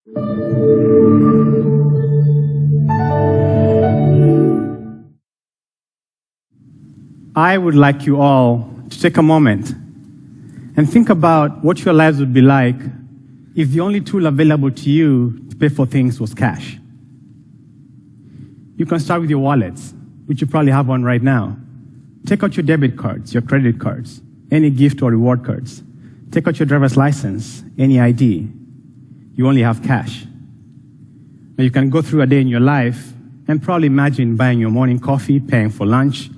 I would like you all to take a moment and think about what your lives would be like if the only tool available to you to pay for things was cash. You can start with your wallets, which you probably have one right now. Take out your debit cards, your credit cards, any gift or reward cards. Take out your driver's license, any ID. You only have cash. Now you can go through a day in your life and probably imagine buying your morning coffee, paying for lunch,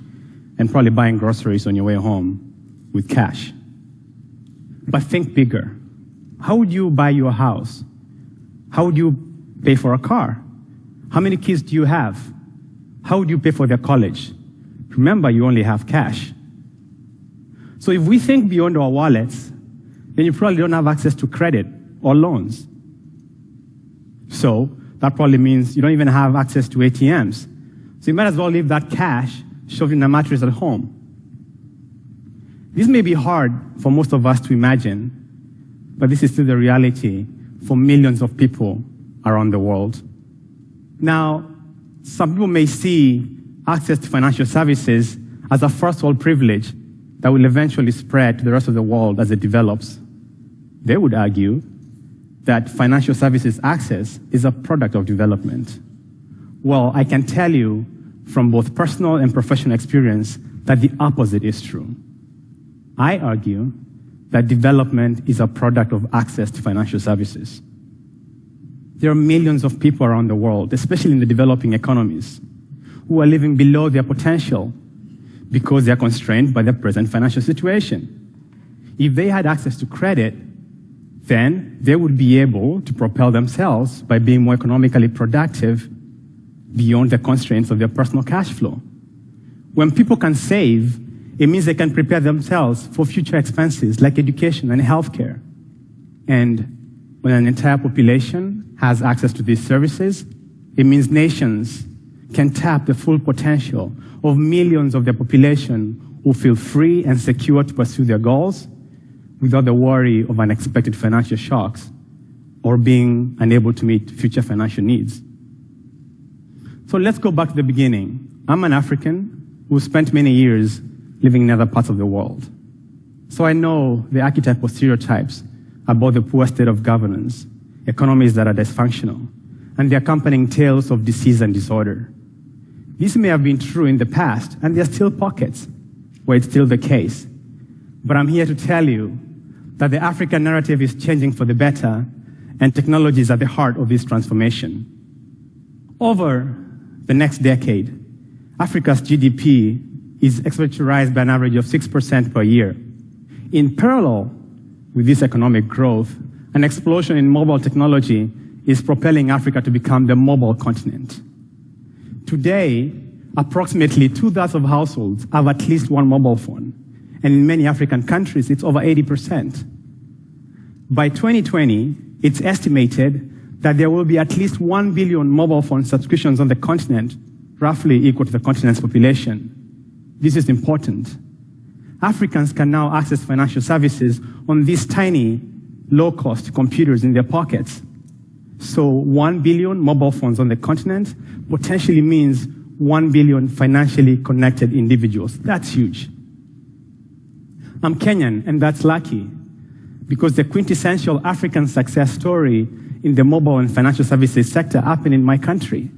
and probably buying groceries on your way home with cash. But think bigger. How would you buy your house? How would you pay for a car? How many kids do you have? How would you pay for their college? Remember, you only have cash. So if we think beyond our wallets, then you probably don't have access to credit or loans. So that probably means you don't even have access to ATMs. So you might as well leave that cash shoved in a mattress at home. This may be hard for most of us to imagine, but this is still the reality for millions of people around the world. Now, some people may see access to financial services as a first world privilege that will eventually spread to the rest of the world as it develops. They would argue that financial services access is a product of development. Well, I can tell you from both personal and professional experience that the opposite is true. I argue that development is a product of access to financial services. There are millions of people around the world, especially in the developing economies, who are living below their potential because they are constrained by their present financial situation. If they had access to credit, then they would be able to propel themselves by being more economically productive beyond the constraints of their personal cash flow. When people can save, it means they can prepare themselves for future expenses like education and healthcare. And when an entire population has access to these services, it means nations can tap the full potential of millions of their population who feel free and secure to pursue their goals without the worry of unexpected financial shocks or being unable to meet future financial needs. So let's go back to the beginning. I'm an African who spent many years living in other parts of the world. So I know the archetypal stereotypes about the poor state of governance, economies that are dysfunctional, and the accompanying tales of disease and disorder. This may have been true in the past, and there are still pockets where it's still the case. But I'm here to tell you that the African narrative is changing for the better, and technology is at the heart of this transformation. Over the next decade, Africa's GDP is expected to rise by an average of 6% per year. In parallel with this economic growth, an explosion in mobile technology is propelling Africa to become the mobile continent. Today, approximately 2/3 of households have at least one mobile phone, and in many African countries, it's over 80%. By 2020, it's estimated that there will be at least 1 billion mobile phone subscriptions on the continent, roughly equal to the continent's population. This is important. Africans can now access financial services on these tiny, low-cost computers in their pockets. So 1 billion mobile phones on the continent potentially means 1 billion financially connected individuals. That's huge. I'm Kenyan, and that's lucky, because the quintessential African success story in the mobile and financial services sector happened in my country.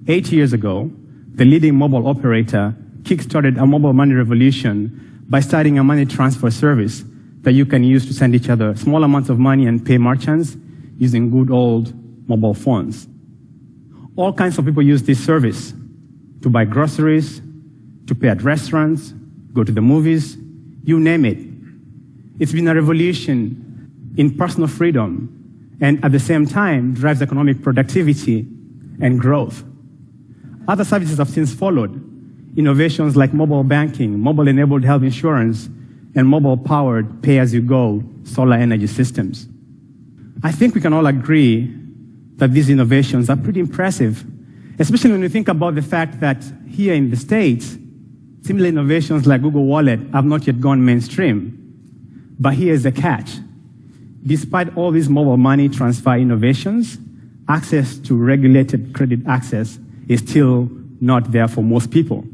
8 years ago, the leading mobile operator kickstarted a mobile money revolution by starting a money transfer service that you can use to send each other small amounts of money and pay merchants using good old mobile phones. All kinds of people use this service to buy groceries, to pay at restaurants, go to the movies, you name it. It's been a revolution in personal freedom and at the same time drives economic productivity and growth. Other services have since followed. Innovations like mobile banking, mobile-enabled health insurance, and mobile-powered pay-as-you-go solar energy systems. I think we can all agree that these innovations are pretty impressive, especially when you think about the fact that here in the States, similar innovations like Google Wallet have not yet gone mainstream. But here's the catch. despite all these mobile money transfer innovations, access to regulated credit access is still not there for most people.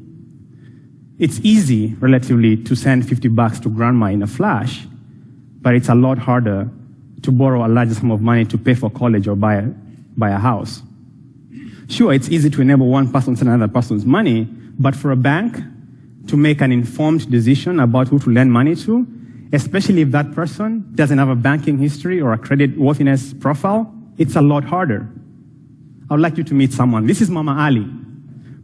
It's easy, relatively, to send $50 to grandma in a flash, but it's a lot harder to borrow a large sum of money to pay for college or buy a house. Sure, it's easy to enable one person to send another person's money, but for a bank to make an informed decision about who to lend money to, especially if that person doesn't have a banking history or a credit worthiness profile, it's a lot harder. I would like you to meet someone. This is Mama Ali.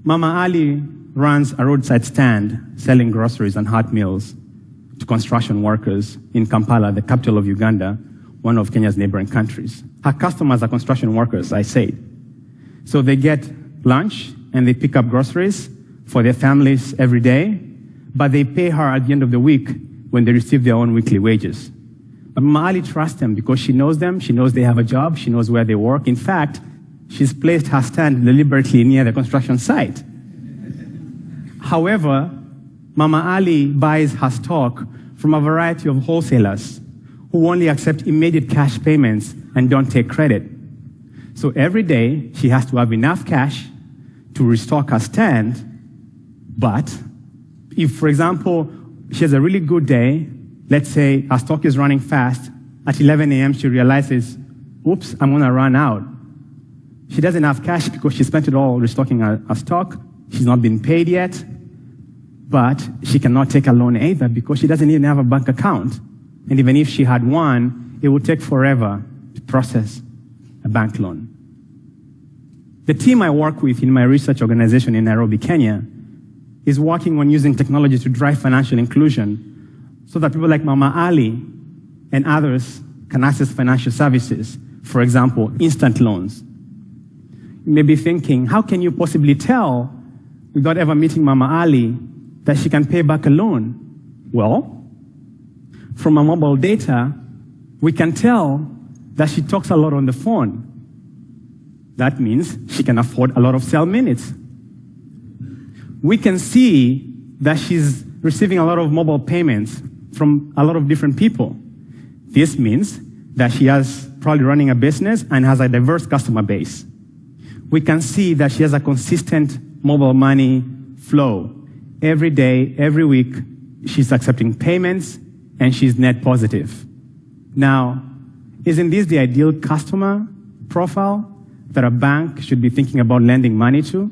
Mama Ali runs a roadside stand selling groceries and hot meals to construction workers in Kampala, the capital of Uganda, one of Kenya's neighboring countries. Her customers are construction workers, I say. So they get lunch and they pick up groceries for their families every day, but they pay her at the end of the week when they receive their own weekly wages. But Mama Ali trusts them because she knows them, she knows they have a job, she knows where they work. In fact, she's placed her stand deliberately near the construction site. However, Mama Ali buys her stock from a variety of wholesalers who only accept immediate cash payments and don't take credit. So every day, she has to have enough cash to restock her stand. But if, for example, she has a really good day, let's say her stock is running fast, at 11 a.m. she realizes, oops, I'm going to run out. She doesn't have cash because she spent it all restocking her stock. She's not been paid yet. But she cannot take a loan either because she doesn't even have a bank account. And even if she had one, it would take forever to process a bank loan. The team I work with in my research organization in Nairobi, Kenya, is working on using technology to drive financial inclusion so that people like Mama Ali and others can access financial services, for example, instant loans. You may be thinking, how can you possibly tell, without ever meeting Mama Ali, that she can pay back a loan? Well, from her mobile data, we can tell that she talks a lot on the phone. That means she can afford a lot of cell minutes. We can see that she's receiving a lot of mobile payments from a lot of different people. This means that she has probably running a business and has a diverse customer base. We can see that she has a consistent mobile money flow. Every day, every week, she's accepting payments and she's net positive. Now, isn't this the ideal customer profile that a bank should be thinking about lending money to?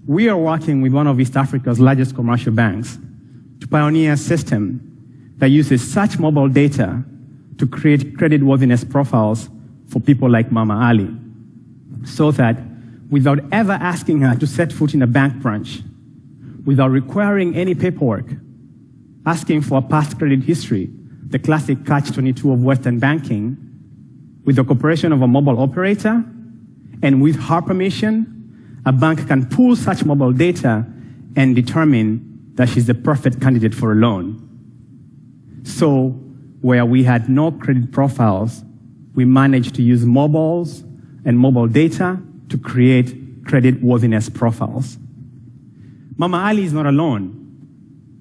We are working with one of East Africa's largest commercial banks to pioneer a system that uses such mobile data to create creditworthiness profiles for people like Mama Ali, so that without ever asking her to set foot in a bank branch, without requiring any paperwork, asking for a past credit history, the classic catch-22 of Western banking, with the cooperation of a mobile operator, and with her permission, a bank can pull such mobile data and determine that she's the perfect candidate for a loan. So, where we had no credit profiles, we managed to use mobiles and mobile data to create creditworthiness profiles. Mama Ali is not alone.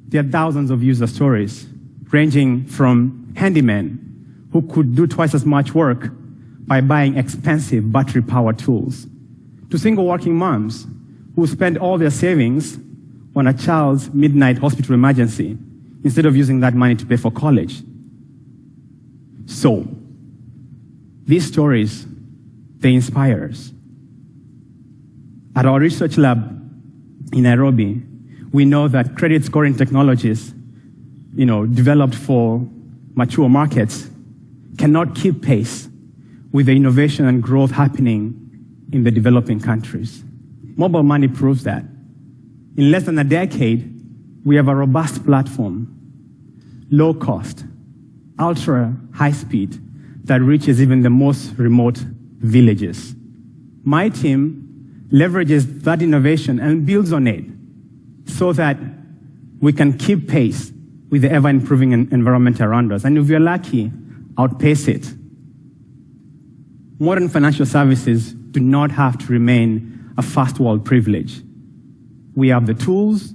There are thousands of user stories, ranging from handymen who could do twice as much work by buying expensive battery-powered tools, to single working moms who spend all their savings on a child's midnight hospital emergency instead of using that money to pay for college. So, these stories, they inspire us. At our research lab in Nairobi, we know that credit scoring technologies, developed for mature markets, cannot keep pace with the innovation and growth happening in the developing countries. Mobile money proves that. In less than a decade, we have a robust platform, low cost, ultra high speed, that reaches even the most remote villages. My team leverages that innovation and builds on it so that we can keep pace with the ever-improving environment around us. And if we're lucky, outpace it. Modern financial services do not have to remain a first world privilege. We have the tools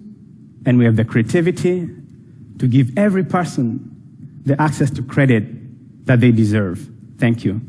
and we have the creativity to give every person the access to credit that they deserve. Thank you.